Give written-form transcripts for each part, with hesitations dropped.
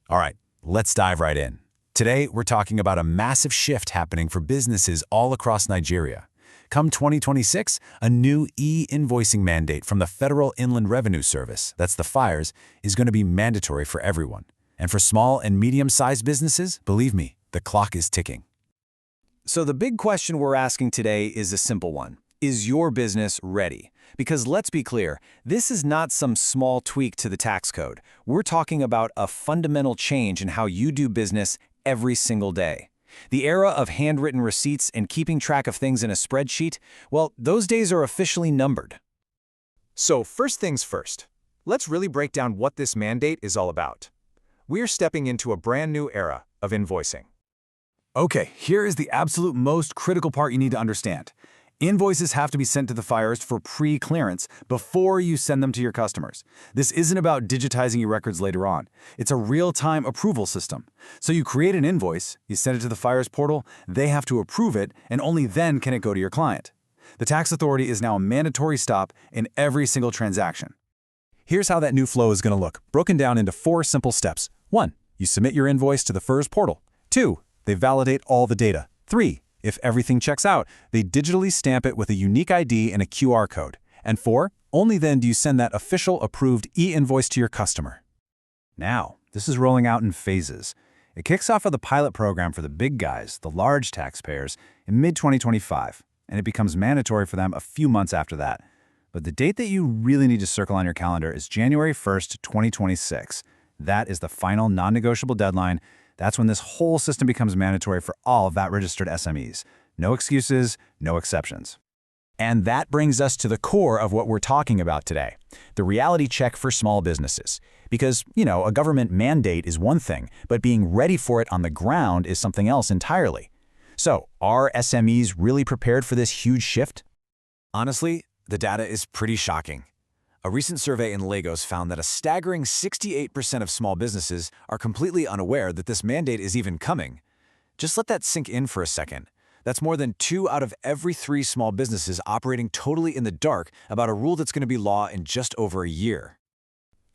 All right, let's dive right in. Today, we're talking about a massive shift happening for businesses all across Nigeria. Come 2026, a new e-invoicing mandate from the Federal Inland Revenue Service, that's the FIRES, is going to be mandatory for everyone. And for small and medium-sized businesses, believe me, the clock is ticking. So the big question we're asking today is a simple one. Is your business ready? Because let's be clear, this is not some small tweak to the tax code. We're talking about a fundamental change in how you do business every single day. The era of handwritten receipts and keeping track of things in a spreadsheet, well, those days are officially numbered. So first things first, let's really break down what this mandate is all about. We're stepping into a brand new era of invoicing. Okay, here is the absolute most critical part you need to understand. Invoices have to be sent to the FIRES for pre-clearance before you send them to your customers. This isn't about digitizing your records later on. It's a real-time approval system. So you create an invoice, you send it to the FIRES portal, they have to approve it, and only then can it go to your client. The tax authority is now a mandatory stop in every single transaction. Here's how that new flow is going to look, broken down into 4 simple steps. 1. You submit your invoice to the FIRS portal. 2. They validate all the data. 3. If everything checks out, they digitally stamp it with a unique ID and a QR code. And 4. Only then do you send that official approved e-invoice to your customer. Now, this is rolling out in phases. It kicks off with a pilot program for the big guys, the large taxpayers, in mid-2025, and it becomes mandatory for them a few months after that. But the date that you really need to circle on your calendar is January 1st, 2026. That is the final non-negotiable deadline. That's when this whole system becomes mandatory for all VAT-registered SMEs. No excuses, no exceptions. And that brings us to the core of what we're talking about today, the reality check for small businesses. Because, a government mandate is one thing, but being ready for it on the ground is something else entirely. So, are SMEs really prepared for this huge shift? Honestly, the data is pretty shocking. A recent survey in Lagos found that a staggering 68% of small businesses are completely unaware that this mandate is even coming. Just let that sink in for a second. That's more than 2 out of every 3 small businesses operating totally in the dark about a rule that's going to be law in just over a year.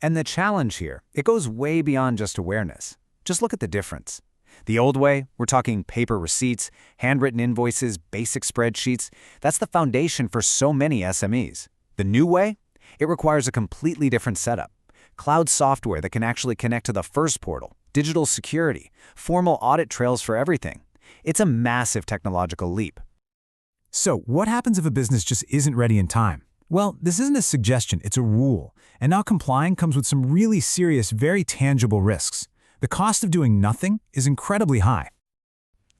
And the challenge here, it goes way beyond just awareness. Just look at the difference. The old way, we're talking paper receipts, handwritten invoices, basic spreadsheets. That's the foundation for so many SMEs. The new way? It requires a completely different setup. Cloud software that can actually connect to the FIRS portal, digital security, formal audit trails for everything. It's a massive technological leap. So, what happens if a business just isn't ready in time? Well, this isn't a suggestion, it's a rule. And now complying comes with some really serious, very tangible risks. The cost of doing nothing is incredibly high.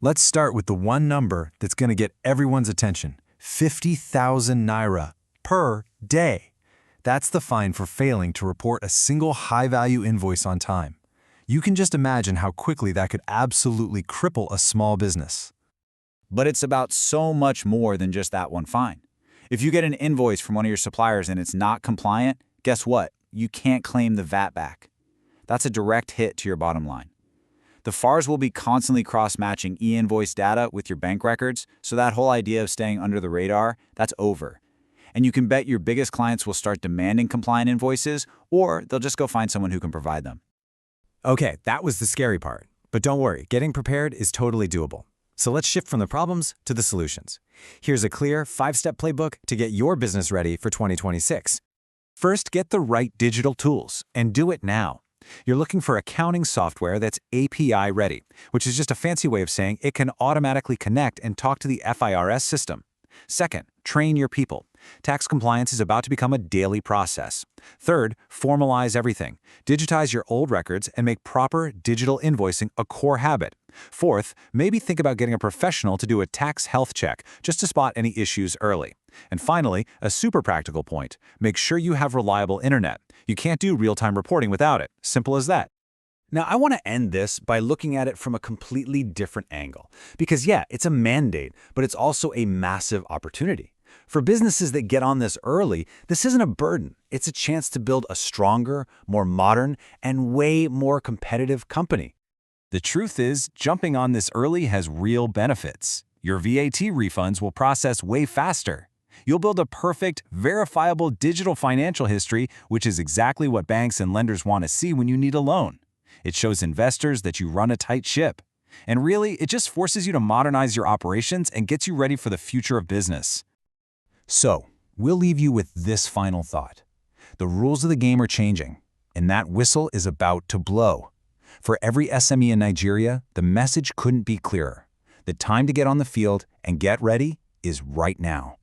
Let's start with the one number that's going to get everyone's attention: 50,000 naira per day. That's the fine for failing to report a single high-value invoice on time. You can just imagine how quickly that could absolutely cripple a small business. But it's about so much more than just that one fine. If you get an invoice from one of your suppliers and it's not compliant, guess what? You can't claim the VAT back. That's a direct hit to your bottom line. The FARs will be constantly cross-matching e-invoice data with your bank records, so that whole idea of staying under the radar, that's over. And you can bet your biggest clients will start demanding compliant invoices, or they'll just go find someone who can provide them. Okay, that was the scary part. But don't worry, getting prepared is totally doable. So let's shift from the problems to the solutions. Here's a clear 5-step playbook to get your business ready for 2026. First, get the right digital tools, and do it now. You're looking for accounting software that's API ready, which is just a fancy way of saying it can automatically connect and talk to the FIRS system. Second, train your people. Tax compliance is about to become a daily process. Third, formalize everything. Digitize your old records and make proper digital invoicing a core habit. Fourth, maybe think about getting a professional to do a tax health check just to spot any issues early. And finally, a super practical point. Make sure you have reliable internet. You can't do real-time reporting without it. Simple as that. Now, I want to end this by looking at it from a completely different angle. Because yeah, it's a mandate, but it's also a massive opportunity. For businesses that get on this early, this isn't a burden. It's a chance to build a stronger, more modern, and way more competitive company. The truth is, jumping on this early has real benefits. Your VAT refunds will process way faster. You'll build a perfect, verifiable digital financial history, which is exactly what banks and lenders want to see when you need a loan. It shows investors that you run a tight ship. And really, it just forces you to modernize your operations and gets you ready for the future of business. So, we'll leave you with this final thought. The rules of the game are changing, and that whistle is about to blow. For every SME in Nigeria, the message couldn't be clearer. The time to get on the field and get ready is right now.